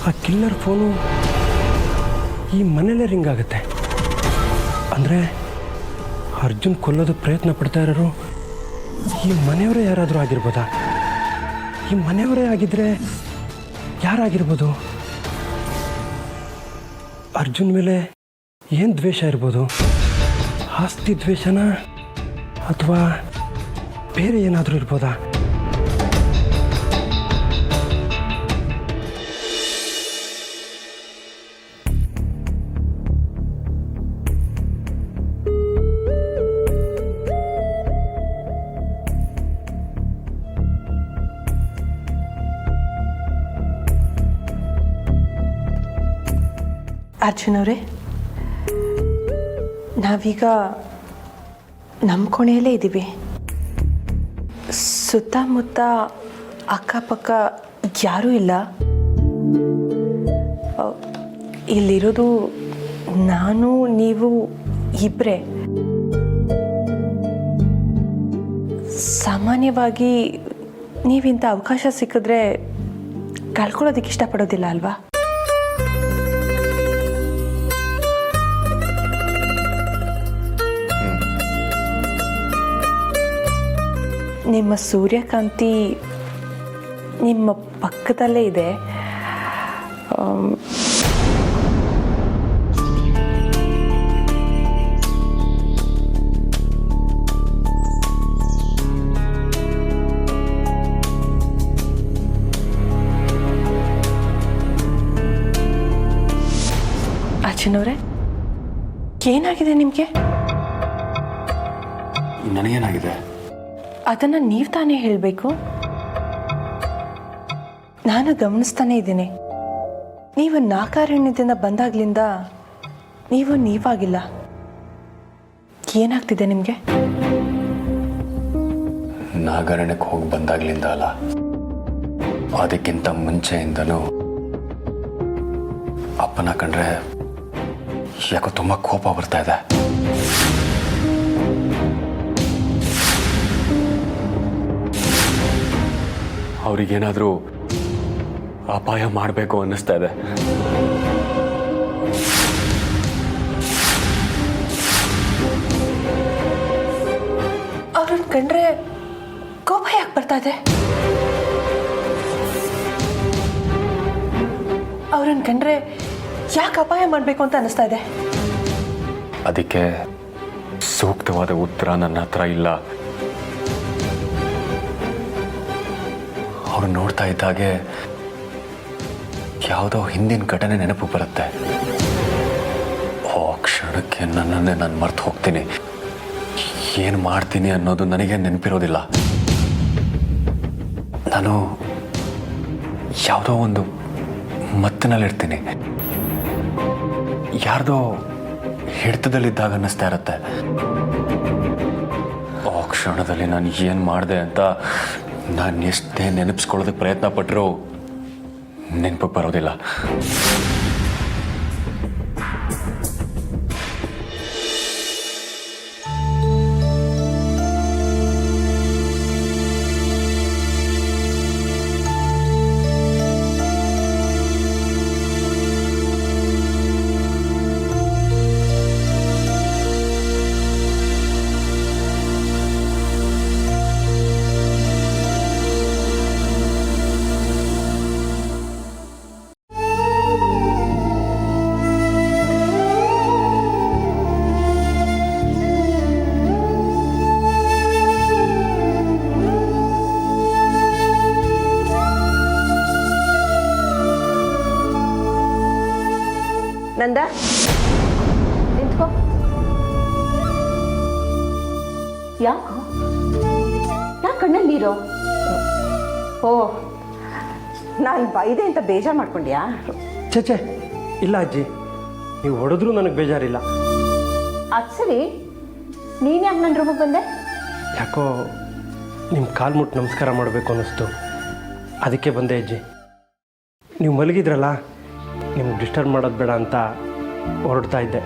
ಆ killer phone ಈ ಮನೇಲೇ ರಿಂಗ್ ಆಗುತ್ತೆ. ಅಂದರೆ ಅರ್ಜುನ್ ಕೊಲ್ಲೋದು ಪ್ರಯತ್ನ ಪಡ್ತಾ ಇರೋರು ಈ ಮನೆಯವರೇ ಯಾರಾದರೂ ಆಗಿರ್ಬೋದಾ? ಈ ಮನೆಯವರೇ ಆಗಿದ್ರೆ ಯಾರಾಗಿರ್ಬೋದು? ಅರ್ಜುನ್ ಮೇಲೆ ಏನು ದ್ವೇಷ ಇರ್ಬೋದು? ಆಸ್ತಿ ದ್ವೇಷನಾ ಅಥವಾ ಬೇರೆ ಏನಾದರೂ ಇರ್ಬೋದಾ? ಅರ್ಜುನ್ ಅವರೇ, ನಾವೀಗ ನಮ್ಮ ಕೋಣೆಯಲ್ಲೇ ಇದ್ದೀವಿ. ಸುತ್ತಮುತ್ತ ಅಕ್ಕಪಕ್ಕ ಯಾರೂ ಇಲ್ಲ. ಇಲ್ಲಿರೋದು ನಾನು ನೀವು ಇಬ್ಬರೇ. ಸಾಮಾನ್ಯವಾಗಿ ನೀವಿಂಥ ಅವಕಾಶ ಸಿಕ್ಕಿದ್ರೆ ಕಳ್ಕೊಳ್ಳೋದಕ್ಕೆ ಇಷ್ಟಪಡೋದಿಲ್ಲ ಅಲ್ವಾ? ನಿಮ್ಮ ಸೂರ್ಯಕಾಂತಿ ನಿಮ್ಮ ಪಕ್ಕದಲ್ಲೇ ಇದೆ. ಅರ್ಜುನವ್ರೆ, ಏನಾಗಿದೆ ನಿಮಗೆ? ನನಗೇನಾಗಿದೆ? ಅದನ್ನು ನೀವು ತಾನೇ ಹೇಳಬೇಕು. ನಾನು ಗಮನಿಸ್ತಾನೆ ಇದ್ದೀನಿ. ನೀವು ನಾಕಾರಣ್ಯದಿಂದ ಬಂದಾಗ್ಲಿಂದ ನೀವಾಗಿಲ್ಲ. ಏನಾಗ್ತಿದೆ ನಿಮಗೆ? ನಾಗಾರಣ್ಯಕ್ಕೆ ಹೋಗಿ ಬಂದಾಗ್ಲಿಂದ ಅಲ್ಲ, ಅದಕ್ಕಿಂತ ಮುಂಚೆಯಿಂದನೂ ಅಪ್ಪನ ಕಂಡ್ರೆ ಯಾಕೋ ತುಂಬ ಕೋಪ ಬರ್ತಾ ಇದೆ. ಅವ್ರಿಗೇನಾದರೂ ಅಪಾಯ ಮಾಡಬೇಕು ಅನ್ನಿಸ್ತಾ ಇದೆ. ಅವ್ರನ್ನ ಕಂಡ್ರೆ ಕೋಪ ಯಾಕೆ ಬರ್ತಾ ಇದೆ? ಅವ್ರನ್ನ ಕಂಡ್ರೆ ಯಾಕೆ ಅಪಾಯ ಮಾಡಬೇಕು ಅಂತ ಅನ್ನಿಸ್ತಾ ಇದೆ? ಅದಕ್ಕೆ ಸೂಕ್ತವಾದ ಉತ್ತರ ನನ್ನ ಹತ್ರ ಇಲ್ಲ. ಅವ್ರು ನೋಡ್ತಾ ಇದ್ದಾಗೆ ಯಾವುದೋ ಹಿಂದಿನ ಘಟನೆ ನೆನಪು ಬರುತ್ತೆ. ಆ ಕ್ಷಣಕ್ಕೆ ನನ್ನನ್ನೇ ನಾನು ಮರ್ತು ಹೋಗ್ತೀನಿ. ಏನು ಮಾಡ್ತೀನಿ ಅನ್ನೋದು ನನಗೆ ನೆನಪಿರೋದಿಲ್ಲ. ನಾನು ಯಾವುದೋ ಒಂದು ಮತ್ತಿನಲ್ಲಿರ್ತೀನಿ. ಯಾರ್ದೋ ಹಿಡಿತದಲ್ಲಿದ್ದಾಗ ಅನ್ನಿಸ್ತಾ ಇರುತ್ತೆ. ಆ ಕ್ಷಣದಲ್ಲಿ ನಾನು ಏನು ಮಾಡಿದೆ ಅಂತ ನಾನು ಎಷ್ಟೇ ನೆನಪಿಸ್ಕೊಳ್ಳೋದಕ್ಕೆ ಪ್ರಯತ್ನ ಪಟ್ಟರೂ ನೆನಪಿಗೆ ಬರೋದಿಲ್ಲ. ನಂದ, ನಿಂತ್ಕೋ. ಯಾಕೆ ಕಣ್ಣಲ್ಲಿ ನೀರು? ಓ, ನಾನು ಬೈದೆ ಅಂತ ಬೇಜಾರು ಮಾಡ್ಕೊಂಡ್ಯಾ? ಛೇ ಇಲ್ಲ ಅಜ್ಜಿ, ನೀವು ಹೊಡೆದ್ರೂ ನನಗೆ ಬೇಜಾರಿಲ್ಲ. ಅದು ಸರಿ, ನೀನು ಯಾಕೆ ನನ್ನ ರೂಮಿಗೆ ಬಂದೆ? ಯಾಕೋ ನಿಮ್ಮ ಕಾಲು ಮುಟ್ಟು ನಮಸ್ಕಾರ ಮಾಡಬೇಕು ಅನ್ನಿಸ್ತು, ಅದಕ್ಕೆ ಬಂದೆ ಅಜ್ಜಿ. ನೀವು ಮಲಗಿದ್ರಲ್ಲ, ನಿಮ್ಗೆ ಡಿಸ್ಟರ್ಬ್ ಮಾಡೋದು ಬೇಡ ಅಂತ ಹೊರಡ್ತಾ ಇದ್ದೆ.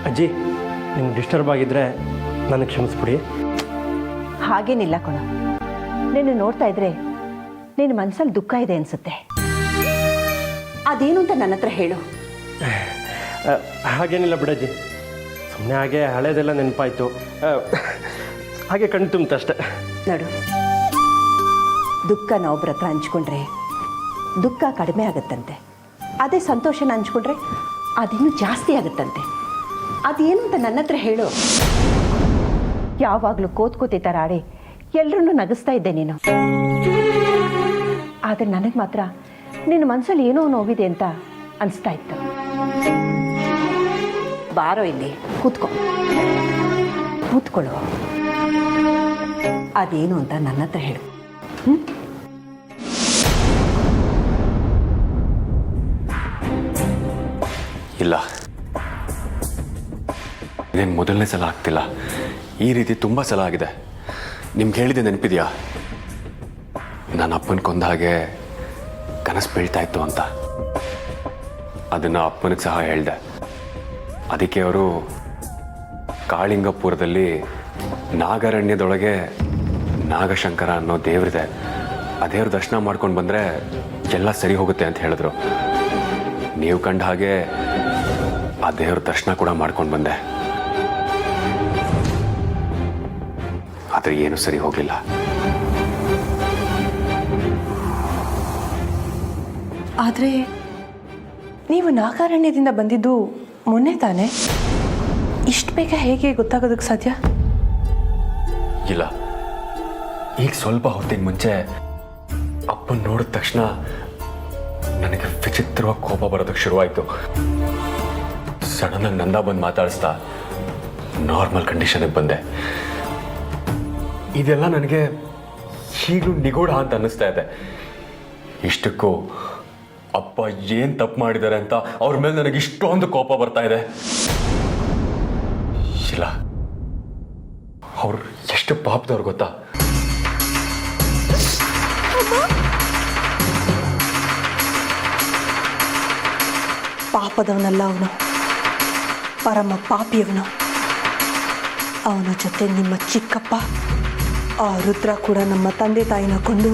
ಅಜ್ಜಿ, ನಿಮ್ಗೆ ಡಿಸ್ಟರ್ಬ್ ಆಗಿದ್ದರೆ ನನಗೆ ಕ್ಷಮಿಸ್ಬಿಡಿ. ಹಾಗೇನಿಲ್ಲ ಕಣ, ನಿನ್ನ ನೋಡ್ತಾ ಇದ್ರೆ ನಿನ್ನ ಮನಸ್ಸಲ್ಲಿ ದುಃಖ ಇದೆ ಅನಿಸುತ್ತೆ. ಅದೇನು ಅಂತ ನನ್ನ ಹತ್ರ ಹೇಳು. ಹಾಗೇನಿಲ್ಲ ಬಿಡಜ್ಜಿ, ಸುಮ್ಮನೆ ಹಾಗೆ ಹಳೇದೆಲ್ಲ ನೆನಪಾಯಿತು, ಹಾಗೆ ಕಣ್ಣು ತುಂಬಿತಷ್ಟೆ. ನೋಡು, ದುಃಖನ ಒಬ್ಬರ ಹತ್ರ ಹಂಚ್ಕೊಂಡ್ರೆ ದುಃಖ ಕಡಿಮೆ ಆಗುತ್ತಂತೆ. ಅದೇ ಸಂತೋಷನ ಹಂಚ್ಕೊಂಡ್ರೆ ಅದಿನ್ನೂ ಜಾಸ್ತಿ ಆಗುತ್ತಂತೆ. ಅದೇನು ಅಂತ ನನ್ನ ಹತ್ರ ಹೇಳು. ಯಾವಾಗಲೂ ಕೋತಿ ಥರ ಆಡಿ ಎಲ್ಲರನ್ನೂ ನಗಿಸ್ತಾ ಇದ್ದೆ ನೀನು. ಆದರೆ ನನಗೆ ಮಾತ್ರ ನಿನ್ನ ಮನಸ್ಸಲ್ಲಿ ಏನೋ ನೋವಿದೆ ಅಂತ ಅನಿಸ್ತಾ ಇತ್ತು. ಬಾರೋ ಇಲ್ಲಿ ಕೂತ್ಕೊಳ್ಳೋ. ಅದೇನು ಅಂತ ನನ್ನ ಹತ್ರ ಹೇಳು. ಇಲ್ಲ, ಇದೇನು ಮೊದಲನೇ ಸಲ ಆಗ್ತಿಲ್ಲ. ಈ ರೀತಿ ತುಂಬ ಸಲ ಆಗಿದೆ. ನಿಮ್ಗೆ ಹೇಳಿದೆ ನೆನಪಿದೆಯಾ, ನನ್ನ ಅಪ್ಪನ ಕೊಂದ ಹಾಗೆ ಕನಸು ಬೀಳ್ತಾ ಇತ್ತು ಅಂತ. ಅದನ್ನು ಅಪ್ಪನಿಗೆ ಸಹ ಹೇಳಿದೆ. ಅದಕ್ಕೆ ಅವರು ಕಾಳಿಂಗಪುರದಲ್ಲಿ ನಾಗರಣ್ಯದೊಳಗೆ ನಾಗಶಂಕರ ಅನ್ನೋ ದೇವರಿದೆ, ಆ ದೇವ್ರ ದರ್ಶನ ಮಾಡ್ಕೊಂಡು ಬಂದರೆ ಎಲ್ಲ ಸರಿ ಹೋಗುತ್ತೆ ಅಂತ ಹೇಳಿದ್ರು. ನೀವು ಕಂಡ ಹಾಗೆ ಆ ದೇವ್ರ ದರ್ಶನ ಕೂಡ ಮಾಡ್ಕೊಂಡು ಬಂದೆ. ಆದರೆ ಏನು ಸರಿ ಹೋಗಲಿಲ್ಲ. ಆದರೆ ನೀವು ನಾಗಾರಣ್ಯದಿಂದ ಬಂದಿದ್ದು ಮೊನ್ನೆ ತಾನೇ? ಇಷ್ಟು ಬೇಗ ಹೇಗೆ ಗೊತ್ತಾಗೋದಕ್ಕೆ ಸಾಧ್ಯ? ಇಲ್ಲ, ಈಗ ಸ್ವಲ್ಪ ಹೊತ್ತಿನ ಮುಂಚೆ ಅಪ್ಪನ ನೋಡಿದ ತಕ್ಷಣ ನನಗೆ ವಿಚಿತ್ರವಾಗಿ ಕೋಪ ಬರೋದಕ್ಕೆ ಶುರುವಾಯಿತು. ಸಡನ್ನಾಗಿ ನಂದ ಬಂದು ಮಾತಾಡಿಸ್ತಾ ನಾರ್ಮಲ್ ಕಂಡೀಷನ್ಗೆ ಬಂದೆ. ಇದೆಲ್ಲ ನನಗೆ ಈಗಲೂ ನಿಗೂಢ ಅಂತ ಅನ್ನಿಸ್ತಾ ಇದೆ. ಇಷ್ಟಕ್ಕೂ ಅಪ್ಪ ಏನು ತಪ್ಪು ಮಾಡಿದ್ದಾರೆ ಅಂತ ಅವ್ರ ಮೇಲೆ ನನಗೆ ಇಷ್ಟೊಂದು ಕೋಪ ಬರ್ತಾ ಇದೆ. ಇಲ್ಲ, ಅವ್ರು ಎಷ್ಟು ಪಾಪದವ್ರು ಗೊತ್ತಾ? ಪಾಪದವನಲ್ಲ ಅವನು, ಪರಮ ಪಾಪಿಯವನು. ಅವನ ಜೊತೆ ನಿಮ್ಮ ಚಿಕ್ಕಪ್ಪ ಆ ರುದ್ರ ಕೂಡ ನಮ್ಮ ತಂದೆ ತಾಯಿನ ಕೊಂದು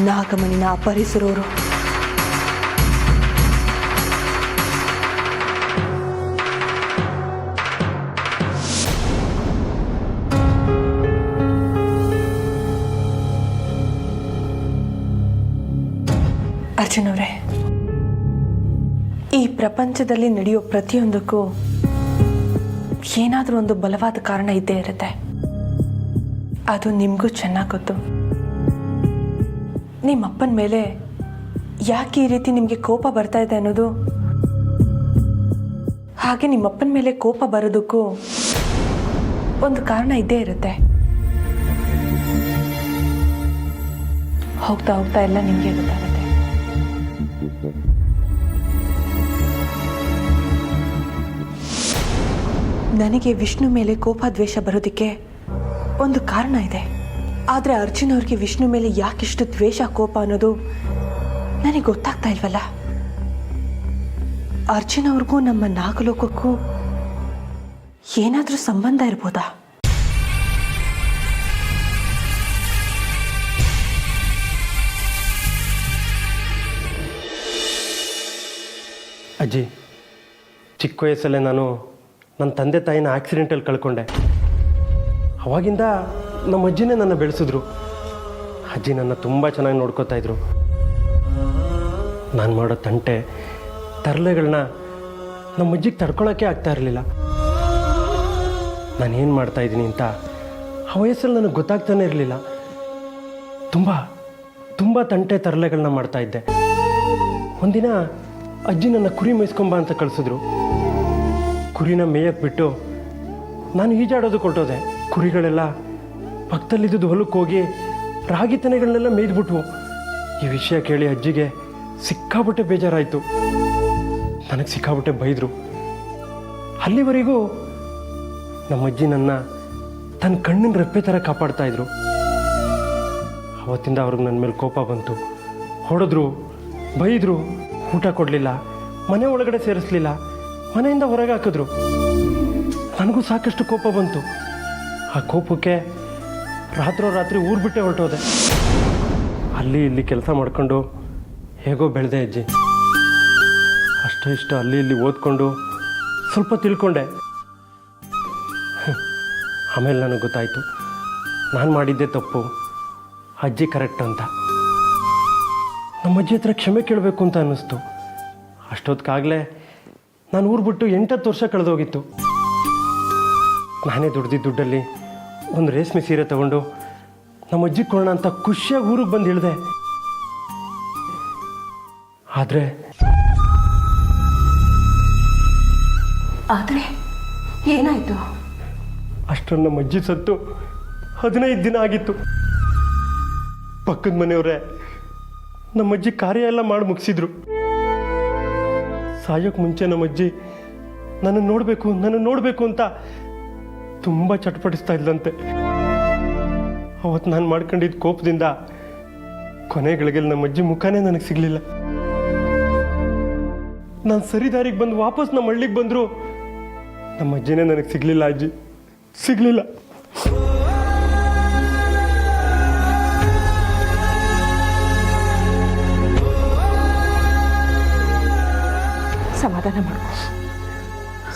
ನಾಗಮಣಿನ ಅಪಹರಿಸಿರೋರು. ಅರ್ಜುನ್ ಅವರೇ, ಈ ಪ್ರಪಂಚದಲ್ಲಿ ನಡೆಯೋ ಪ್ರತಿಯೊಂದಕ್ಕೂ ಏನಾದರೂ ಒಂದು ಬಲವಾದ ಕಾರಣ ಇದ್ದೇ ಇರುತ್ತೆ. ಅದು ನಿಮಗೂ ಚೆನ್ನಾಗಿ ಗೊತ್ತು. ನಿಮ್ಮ ಅಪ್ಪನ ಮೇಲೆ ಯಾಕೆ ಈ ರೀತಿ ನಿಮಗೆ ಕೋಪ ಬರ್ತಾ ಇದೆ ಅನ್ನೋದು, ಹಾಗೆ ನಿಮ್ಮ ಅಪ್ಪನ ಮೇಲೆ ಕೋಪ ಬರೋದಕ್ಕೂ ಒಂದು ಕಾರಣ ಇದ್ದೇ ಇರುತ್ತೆ. ಹೋಗ್ತಾ ಹೋಗ್ತಾ ಎಲ್ಲ ನಿಮಗೆ ಗೊತ್ತಾಗುತ್ತೆ. ನನಗೆ ವಿಷ್ಣು ಮೇಲೆ ಕೋಪ ದ್ವೇಷ ಬರೋದಕ್ಕೆ ಒಂದು ಕಾರಣ ಇದೆ. ಆದರೆ ಅರ್ಜುನ್ ಅವ್ರಿಗೆ ವಿಷ್ಣು ಮೇಲೆ ಯಾಕಿಷ್ಟು ದ್ವೇಷ ಕೋಪ ಅನ್ನೋದು ನನಗೆ ಗೊತ್ತಾಗ್ತಾ ಇಲ್ವಲ್ಲ. ಅರ್ಜುನ್ ಅವ್ರಿಗೂ ನಮ್ಮ ನಾಗಲೋಕಕ್ಕೂ ಏನಾದರೂ ಸಂಬಂಧ ಇರ್ಬೋದಾ? ಅಜ್ಜಿ, ಚಿಕ್ಕ ವಯಸ್ಸಲ್ಲೇ ನಾನು ನನ್ನ ತಂದೆ ತಾಯಿನ ಆಕ್ಸಿಡೆಂಟಲ್ಲಿ ಕಳ್ಕೊಂಡೆ. ಅವಾಗಿಂದ ನಮ್ಮ ಅಜ್ಜಿನೇ ನನ್ನ ಬೆಳೆಸಿದ್ರು. ಅಜ್ಜಿ ನನ್ನ ತುಂಬ ಚೆನ್ನಾಗಿ ನೋಡ್ಕೋತಾ ಇದ್ರು. ನಾನು ಮಾಡೋ ತಂಟೆ ತರಲೆಗಳನ್ನ ನಮ್ಮ ಅಜ್ಜಿಗೆ ತಡ್ಕೊಳಕ್ಕೆ ಆಗ್ತಾ ಇರಲಿಲ್ಲ. ನಾನೇನು ಮಾಡ್ತಾಯಿದ್ದೀನಿ ಅಂತ ಆ ವಯಸ್ಸಲ್ಲಿ ನನಗೆ ಗೊತ್ತಾಗ್ತಾನೆ ಇರಲಿಲ್ಲ. ತುಂಬ ತುಂಬ ತಂಟೆ ತರಲೆಗಳನ್ನ ಮಾಡ್ತಾಯಿದ್ದೆ. ಒಂದಿನ ಅಜ್ಜಿ ನನ್ನ ಕುರಿ ಮೇಯಿಸ್ಕೊಂಬ ಅಂತ ಕಳಿಸಿದ್ರು. ಕುರಿನ ಮೇಯಕ್ಕೆ ಬಿಟ್ಟು ನಾನು ಈಜಾಡೋದು ಕೊಟ್ಟೋದೆ. ಕುರಿಗಳೆಲ್ಲ ಪಕ್ಕದಲ್ಲಿದ್ದು ಹೊಲಕ್ಕೆ ಹೋಗಿ ರಾಗಿ ತೆನೆಗಳನ್ನೆಲ್ಲ ಮೇಯ್ದುಬಿಟ್ವು. ಈ ವಿಷಯ ಕೇಳಿ ಅಜ್ಜಿಗೆ ಸಿಕ್ಕಾಬಿಟ್ಟೆ ಬೇಜಾರಾಯಿತು. ನನಗೆ ಸಿಕ್ಕಾಬಿಟ್ಟೆ ಬೈದರು. ಅಲ್ಲಿವರೆಗೂ ನಮ್ಮ ಅಜ್ಜಿ ನನ್ನ ತನ್ನ ಕಣ್ಣಿನ ರೆಪ್ಪೆ ಥರ ಕಾಪಾಡ್ತಾಯಿದ್ರು. ಅವತ್ತಿಂದ ಅವ್ರಿಗೆ ನನ್ನ ಮೇಲೆ ಕೋಪ ಬಂತು. ಹೊಡೆದ್ರು, ಬೈದರು, ಊಟ ಕೊಡಲಿಲ್ಲ, ಮನೆ ಒಳಗಡೆ ಸೇರಿಸಲಿಲ್ಲ, ಮನೆಯಿಂದ ಹೊರಗೆ ಹಾಕಿದ್ರು. ನನಗೂ ಸಾಕಷ್ಟು ಕೋಪ ಬಂತು. ಆ ಕೋಪಕ್ಕೆ ರಾತ್ರೋರಾತ್ರಿ ಊರು ಬಿಟ್ಟೆ ಹೊರಟೋದೆ. ಅಲ್ಲಿ ಇಲ್ಲಿ ಕೆಲಸ ಮಾಡ್ಕೊಂಡು ಹೇಗೋ ಬೆಳೆದೆ ಅಜ್ಜಿ. ಅಷ್ಟೋ ಇಷ್ಟು ಅಲ್ಲಿ ಇಲ್ಲಿ ಓದ್ಕೊಂಡು ಸ್ವಲ್ಪ ತಿಳ್ಕೊಂಡೆ. ಆಮೇಲೆ ನನಗೆ ಗೊತ್ತಾಯಿತು ನಾನು ಮಾಡಿದ್ದೆ ತಪ್ಪು, ಅಜ್ಜಿ ಕರೆಕ್ಟ್ ಅಂತ. ನಮ್ಮ ಅಜ್ಜಿ ಹತ್ರ ಕ್ಷಮೆ ಕೇಳಬೇಕು ಅಂತ ಅನ್ನಿಸ್ತು. ಅಷ್ಟೊತ್ತಿಗಾಗಲೇ ನಾನು ಊರು ಬಿಟ್ಟು 8-10 ವರ್ಷ ಕಳೆದೋಗಿತ್ತು. ನಾನೇ ದುಡ್ದಿದ್ದ ದುಡ್ಡಲ್ಲಿ ಒಂದು ರೇಷ್ಮೆ ಸೀರೆ ತಗೊಂಡು ನಮ್ಮ ಅಜ್ಜಿ ಕೊಡೋಣ ಅಂತ ಖುಷಿಯಾಗಿ ಊರಿಗೆ ಬಂದು ಇಳಿದೆ. ಆದರೆ ಏನಾಯಿತು? ಅಷ್ಟರಲ್ಲಿ ನಮ್ಮ ಅಜ್ಜಿ ಸತ್ತು 15 ದಿನ ಆಗಿತ್ತು. ಪಕ್ಕದ ಮನೆಯವರೇ ನಮ್ಮ ಅಜ್ಜಿ ಕಾರ್ಯ ಎಲ್ಲ ಮಾಡಿ ಮುಗಿಸಿದ್ರು. ಸಾಯೋಕ್ಕೆ ಮುಂಚೆ ನಮ್ಮ ಅಜ್ಜಿ ನನ್ನ ನೋಡಬೇಕು ಅಂತ ತುಂಬ ಚಟಪಡಿಸ್ತಾ ಇದ್ದಂತೆ. ಅವತ್ತು ನಾನು ಮಾಡ್ಕೊಂಡಿದ್ದ ಕೋಪದಿಂದ ಕೊನೆಗಳಿಗೆ ನಮ್ಮ ಅಜ್ಜಿ ಮುಖನೇ ನನಗೆ ಸಿಗಲಿಲ್ಲ. ನಾನು ಸರಿ ದಾರಿಗೆ ಬಂದು ವಾಪಸ್ ನಮ್ಮ ಹಳ್ಳಿಗೆ ಬಂದರು ನಮ್ಮ ಅಜ್ಜಿನೇ ನನಗೆ ಸಿಗಲಿಲ್ಲ. ಅಜ್ಜಿ ಸಿಗಲಿಲ್ಲ.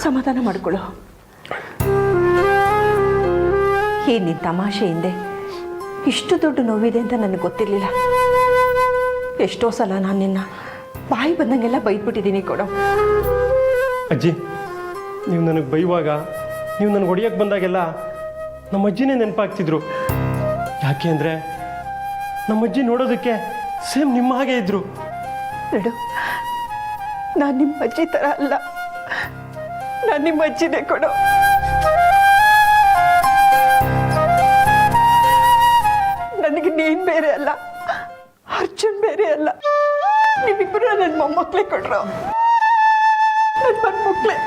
ಸಮಾಧಾನ ಮಾಡ್ಕೊಳ್ಳೋ. ಈ ನಿನ್ನ ತಮಾಷೆ ಹಿಂದೆ ಇಷ್ಟು ದೊಡ್ಡ ನೋವಿದೆ ಅಂತ ನನಗೆ ಗೊತ್ತಿರಲಿಲ್ಲ. ಎಷ್ಟೋ ಸಲ ನಾನು ನಿನ್ನ ಬಾಯಿ ಬಂದಂಗೆಲ್ಲ ಬೈದ್ಬಿಟ್ಟಿದ್ದೀನಿ ಕೊಡೋ. ಅಜ್ಜಿ, ನೀವು ನನಗೆ ಬೈಯುವಾಗ, ನೀವು ನನಗೆ ಹೊಡಿಯೋಕ್ಕೆ ಬಂದಾಗೆಲ್ಲ ನಮ್ಮ ಅಜ್ಜಿನೇ ನೆನಪಾಗ್ತಿದ್ರು. ಯಾಕೆ ಅಂದರೆ ನಮ್ಮ ಅಜ್ಜಿ ನೋಡೋದಕ್ಕೆ ಸೇಮ್ ನಿಮ್ಮ ಹಾಗೆ ಇದ್ರು. ನೋಡು, ನಾನು ನಿಮ್ಮ ಅಜ್ಜಿ ಥರ ಅಲ್ಲ, ನಾನು ನಿಮ್ಮ ಅಜ್ಜಿನೇ ಕೊಡು. ನನಗೆ ನೀನು ಬೇರೆ ಅಲ್ಲ, ಅರ್ಜುನ್ ಬೇರೆ ಅಲ್ಲ. ನೀವಿಬ್ಬರು ನನ್ನ ಮೊಮ್ಮಕ್ಕಳೇ ಕೊಡ್ರು, ನನ್ನ ಮೊಮ್ಮಕ್ಕಳೇ.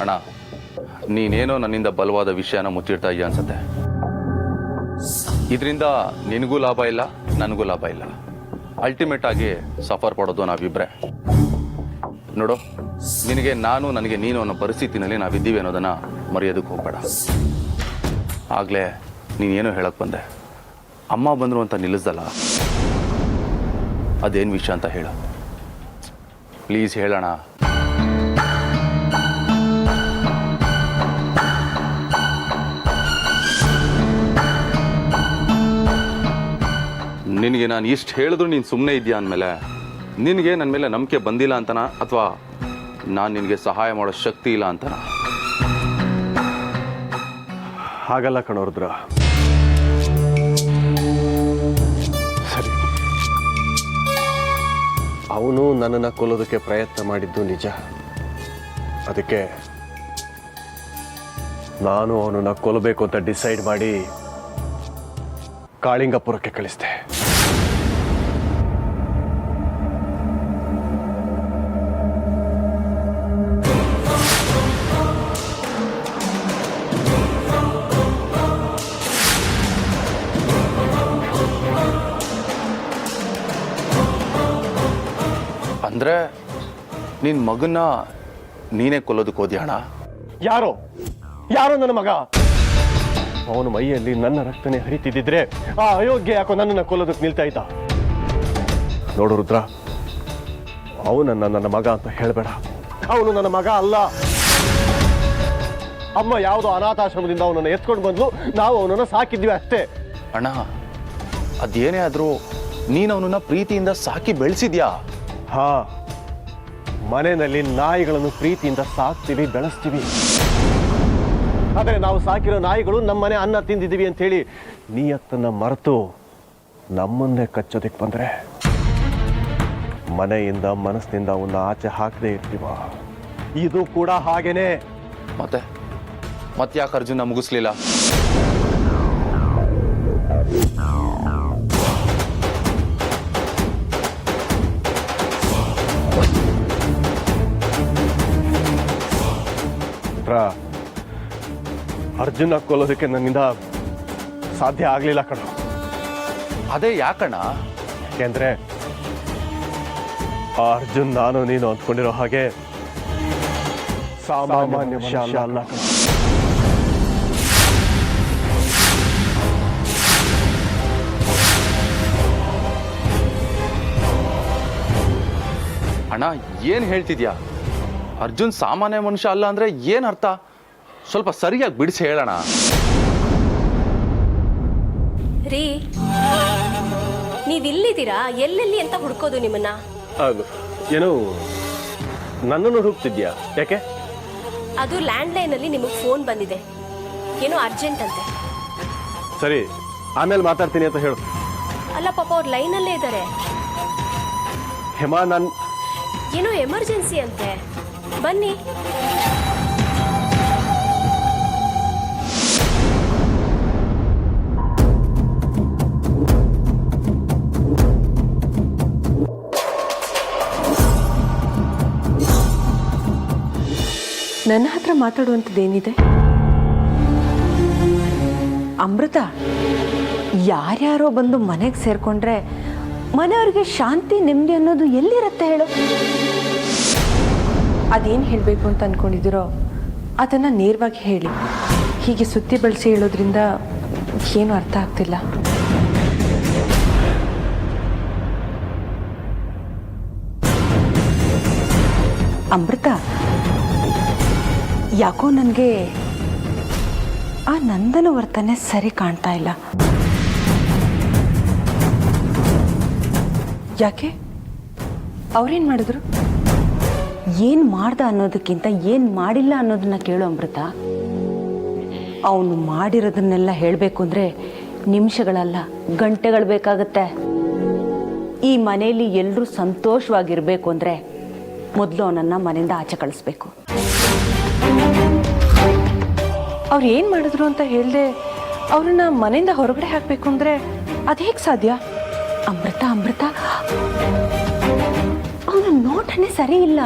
ಅಣ್ಣ, ನೀನೇನೋ ನನ್ನಿಂದ ಬಲವಾದ ವಿಷಯನ ಮುಚ್ಚಿಡ್ತಾ ಇದೆಯಾ ಅನ್ಸತ್ತೆ. ಇದರಿಂದ ನಿನಗೂ ಲಾಭ ಇಲ್ಲ, ನನಗೂ ಲಾಭ ಇಲ್ಲ. ಅಲ್ಟಿಮೇಟ್ ಆಗಿ ಸಫರ್ ಪಡೋದು ನಾವಿಬ್ರೆ. ನೋಡು, ನಿನಗೆ ನಾನು, ನನಗೆ ನೀನು ಅನ್ನೋ ಪರಿಸ್ಥಿತಿನಲ್ಲಿ ನಾವಿದ್ದೀವಿ ಅನ್ನೋದನ್ನ ಮರೆಯೋದಕ್ಕೆ ಹೋಗ್ಬೇಡ. ಆಗಲೇ ನೀನೇನೋ ಹೇಳಕ್ಕೆ ಬಂದೆ. ಅಮ್ಮ ಬಂದರು ಅಂತ ನಿಲ್ಲಿಸ್ದಲ್ಲ, ಅದೇನು ವಿಷಯ ಅಂತ ಹೇಳು ಪ್ಲೀಸ್. ಹೇಳೋಣ. ನಿನಗೆ ನಾನು ಇಷ್ಟು ಹೇಳಿದ್ರು ನೀನು ಸುಮ್ಮನೆ ಇದೆಯಾ ಅಂದಮೇಲೆ ನಿನಗೆ ನನ್ನ ಮೇಲೆ ನಂಬಿಕೆ ಬಂದಿಲ್ಲ ಅಂತನಾ, ಅಥವಾ ನಾನು ನಿನಗೆ ಸಹಾಯ ಮಾಡೋ ಶಕ್ತಿ ಇಲ್ಲ ಅಂತನಾ? ಹಾಗಲ್ಲ ಕಣೋರುದ್ರ. ಸರಿ, ಅವನು ನನ್ನನ್ನು ಕೊಲ್ಲೋದಕ್ಕೆ ಪ್ರಯತ್ನ ಮಾಡಿದ್ದು ನಿಜ. ಅದಕ್ಕೆ ನಾನು ಅವನನ್ನು ಕೊಲ್ಲಬೇಕು ಅಂತ ಡಿಸೈಡ್ ಮಾಡಿ ಕಾಳಿಂಗಪುರಕ್ಕೆ ಕಳಿಸಿದೆ. ಅಂದರೆ ನಿನ್ನ ಮಗನ್ನ ನೀನೇ ಕೊಲ್ಲೋದಕ್ಕೆ ಹೋದ್ಯಾ ಅಣ್ಣ? ಯಾರೋ ನನ್ನ ಮಗ. ಅವನ ಮೈಯಲ್ಲಿ ನನ್ನ ರಕ್ತನೇ ಹರಿತಿದ್ದಿದ್ರೆ ಆ ಅಯೋಗ್ಯ ಯಾಕೋ ನನ್ನನ್ನು ಕೊಲ್ಲೋದಕ್ಕೆ ನಿಲ್ತಾ ಇದ್ದ. ನೋಡು ರುದ್ರ, ಅವನನ್ನ ನನ್ನ ಮಗ ಅಂತ ಹೇಳಬೇಡ. ಅವನು ನನ್ನ ಮಗ ಅಲ್ಲ. ಅಮ್ಮ ಯಾವುದೋ ಅನಾಥಾಶ್ರಮದಿಂದ ಅವನನ್ನು ಎತ್ಕೊಂಡು ಬಂದ್ಲು, ನಾವು ಅವನನ್ನು ಸಾಕಿದ್ವಿ ಅಷ್ಟೇ. ಅಣ್ಣ, ಅದೇನೇ ಆದರೂ ನೀನು ಅವನನ್ನ ಪ್ರೀತಿಯಿಂದ ಸಾಕಿ ಬೆಳೆಸಿದ್ಯಾ? ಹಾ, ಮನೆಯಲ್ಲಿ ನಾಯಿಗಳನ್ನು ಪ್ರೀತಿಯಿಂದ ಸಾಕ್ತೀವಿ, ಬೆಳೆಸ್ತೀವಿ. ಆದರೆ ನಾವು ಸಾಕಿರೋ ನಾಯಿಗಳು ನಮ್ಮನೆ ಅನ್ನ ತಿಂದಿದ್ದೀವಿ ಅಂತ ಹೇಳಿ ನಿಯತ್ತನ್ನ ಮರೆತು ನಮ್ಮನ್ನೇ ಕಚ್ಚೋದಕ್ಕೆ ಬಂದರೆ ಮನೆಯಿಂದ ಮನಸ್ಸಿನಿಂದ ಅವನ್ನ ಆಚೆ ಹಾಕದೇ ಇರ್ತೀವ. ಇದು ಕೂಡ ಹಾಗೇನೆ. ಮತ್ತೆ ಯಾಕೆ ಅರ್ಜುನ ಮುಗಿಸ್ಲಿಲ್ಲ? ಅರ್ಜುನ ಕೊಲ್ಲೋದಕ್ಕೆ ನನ್ನಿಂದ ಸಾಧ್ಯ ಆಗಲಿಲ್ಲ ಕಣ. ಅದೇ ಯಾಕಣ್ಣ? ಯಾಕೆಂದ್ರೆ ಅರ್ಜುನ್ ನಾನು ನೀನು ಅಂದ್ಕೊಂಡಿರೋ ಹಾಗೆ ಸಾಮಾನ್ಯ ಮನುಷ್ಯ ಅಲ್ಲ. ಅಣ್ಣ ಏನು ಹೇಳ್ತಿದ್ಯಾ? ಅರ್ಜುನ್ ಸಾಮಾನ್ಯ ಮನುಷ್ಯ ಅಲ್ಲ ಅಂದರೆ ಏನು ಅರ್ಥ? ಸ್ವಲ್ಪ ಸರಿಯಾಗಿ ಬಿಡಿಸಿ ಹೇಳೋಣ. ರೀ, ನೀವಿಲ್ಲಿದ್ದೀರಾ? ಎಲ್ಲೆಲ್ಲಿ ಅಂತ ಹುಡ್ಕೋದು ನಿಮ್ಮನ್ನ? ಏನು ನನ್ನನ್ನು ಹುಡುಕ್ತಿದ್ಯಾ? ಯಾಕೆ? ಅದು ಲ್ಯಾಂಡ್ಲೈನಲ್ಲಿ ನಿಮಗೆ ಫೋನ್ ಬಂದಿದೆ, ಏನೋ ಅರ್ಜೆಂಟ್ ಅಂತೆ. ಸರಿ, ಆಮೇಲೆ ಮಾತಾಡ್ತೀನಿ ಅಂತ ಹೇಳು. ಅಲ್ಲ ಪಾಪ, ಅವ್ರು ಲೈನಲ್ಲೇ ಇದ್ದಾರೆ. ಹೇಮಾ, ಏನೋ ಎಮರ್ಜೆನ್ಸಿ ಅಂತೆ, ಬನ್ನಿ. ನನ್ನ ಹತ್ರ ಮಾತಾಡುವಂಥದ್ದೇನಿದೆ? ಅಮೃತ, ಯಾರ್ಯಾರೋ ಬಂದು ಮನೆಗೆ ಸೇರಿಕೊಂಡ್ರೆ ಮನೆಯವ್ರಿಗೆ ಶಾಂತಿ ನೆಮ್ಮದಿ ಅನ್ನೋದು ಎಲ್ಲಿರುತ್ತೆ ಹೇಳು? ಅದೇನು ಹೇಳಬೇಕು ಅಂತ ಅಂದ್ಕೊಂಡಿದ್ದೀರೋ ಅದನ್ನು ನೇರವಾಗಿ ಹೇಳಿ. ಹೀಗೆ ಸುತ್ತಿ ಬಳಸಿ ಹೇಳೋದ್ರಿಂದ ಏನು ಅರ್ಥ ಆಗ್ತಿಲ್ಲ. ಅಮೃತ, ಯಾಕೋ ನನಗೆ ಆ ನಂದನ ವರ್ತನೆ ಸರಿ ಕಾಣ್ತಾ ಇಲ್ಲ. ಯಾಕೆ? ಅವ್ರೇನು ಮಾಡಿದ್ರು? ಏನು ಮಾಡ್ದ ಅನ್ನೋದಕ್ಕಿಂತ ಏನು ಮಾಡಿಲ್ಲ ಅನ್ನೋದನ್ನ ಕೇಳು ಅಮೃತ. ಅವನು ಮಾಡಿರೋದನ್ನೆಲ್ಲ ಹೇಳಬೇಕು ಅಂದರೆ ನಿಮಿಷಗಳಲ್ಲ, ಗಂಟೆಗಳು ಬೇಕಾಗತ್ತೆ. ಈ ಮನೆಯಲ್ಲಿ ಎಲ್ಲರೂ ಸಂತೋಷವಾಗಿರಬೇಕು ಅಂದರೆ ಮೊದಲು ಅವನನ್ನು ಮನೆಯಿಂದ ಆಚೆ ಕಳಿಸ್ಬೇಕು. ಅವ್ರು ಏನು ಮಾಡಿದ್ರು ಅಂತ ಹೇಳಿದೆ ಅವ್ರನ್ನ ಮನೆಯಿಂದ ಹೊರಗಡೆ ಹಾಕಬೇಕು ಅಂದರೆ ಅದು ಹೇಗೆ ಸಾಧ್ಯ? ಅಮೃತ, ಅಮೃತ, ಅವನ ನೋಟನೇ ಸರಿ ಇಲ್ಲ.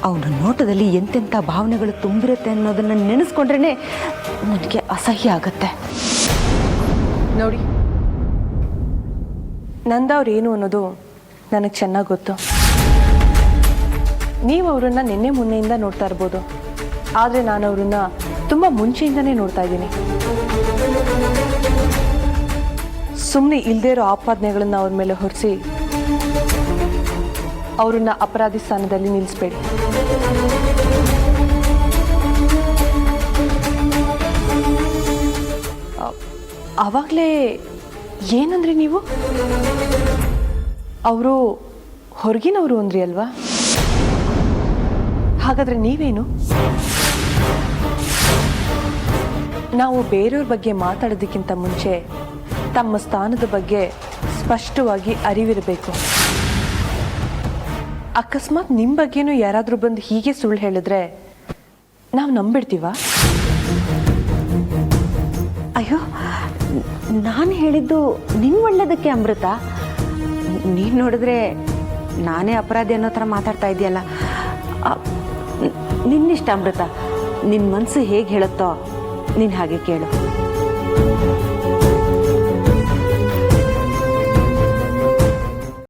ಅವನ ನೋಟದಲ್ಲಿ ಎಂತೆಂಥ ಭಾವನೆಗಳು ತುಂಬಿರುತ್ತೆ ಅನ್ನೋದನ್ನು ನೆನೆಸ್ಕೊಂಡ್ರೇ ನನಗೆ ಅಸಹ್ಯ ಆಗತ್ತೆ. ನೋಡಿ, ನಂದವ್ರೇನು ಅನ್ನೋದು ನನಗೆ ಚೆನ್ನಾಗಿ ಗೊತ್ತು. ನೀವು ಅವರನ್ನು ನಿನ್ನೆ ಮೊನ್ನೆಯಿಂದ ನೋಡ್ತಾ ಇರ್ಬೋದು, ಆದರೆ ನಾನು ಅವರನ್ನು ತುಂಬ ಮುಂಚೆಯಿಂದನೇ ನೋಡ್ತಾ ಇದ್ದೀನಿ. ಸುಮ್ಮನೆ ಇಲ್ಲದೇ ಇರೋ ಆಪಾದನೆಗಳನ್ನು ಅವ್ರ ಮೇಲೆ ಹೊರಿಸಿ ಅವರನ್ನು ಅಪರಾಧಿ ಸ್ಥಾನದಲ್ಲಿ ನಿಲ್ಲಿಸಬೇಡಿ. ಆವಾಗಲೇ ಏನಂದ್ರಿ ನೀವು? ಅವರು ಹೊರಗಿನವರು ಅಂದ್ರಿ ಅಲ್ವಾ? ಹಾಗಾದರೆ ನೀವೇನು? ನಾವು ಬೇರೆಯವ್ರ ಬಗ್ಗೆ ಮಾತಾಡೋದಕ್ಕಿಂತ ಮುಂಚೆ ತಮ್ಮ ಸ್ಥಾನದ ಬಗ್ಗೆ ಸ್ಪಷ್ಟವಾಗಿ ಅರಿವಿರಬೇಕು. ಅಕಸ್ಮಾತ್ ನಿಮ್ಮ ಬಗ್ಗೆನೂ ಯಾರಾದರೂ ಬಂದು ಹೀಗೆ ಸುಳ್ಳು ಹೇಳಿದ್ರೆ ನಾವು ನಂಬಿಡ್ತೀವಾ? ಅಯ್ಯೋ, ನಾನು ಹೇಳಿದ್ದು ನಿನ್ನ ಒಳ್ಳೇದಕ್ಕೆ ಅಮೃತ. ನೀನು ನೋಡಿದ್ರೆ ನಾನೇ ಅಪರಾಧಿ ಅನ್ನೋ ಥರ ಮಾತಾಡ್ತಾ ಇದೆಯಲ್ಲ. ನಿನ್ನಿಷ್ಟ ಅಮೃತ, ನಿನ್ನ ಮನಸ್ಸು ಹೇಗೆ ಹೇಳುತ್ತೋ ನೀನು ಹಾಗೆ ಕೇಳು.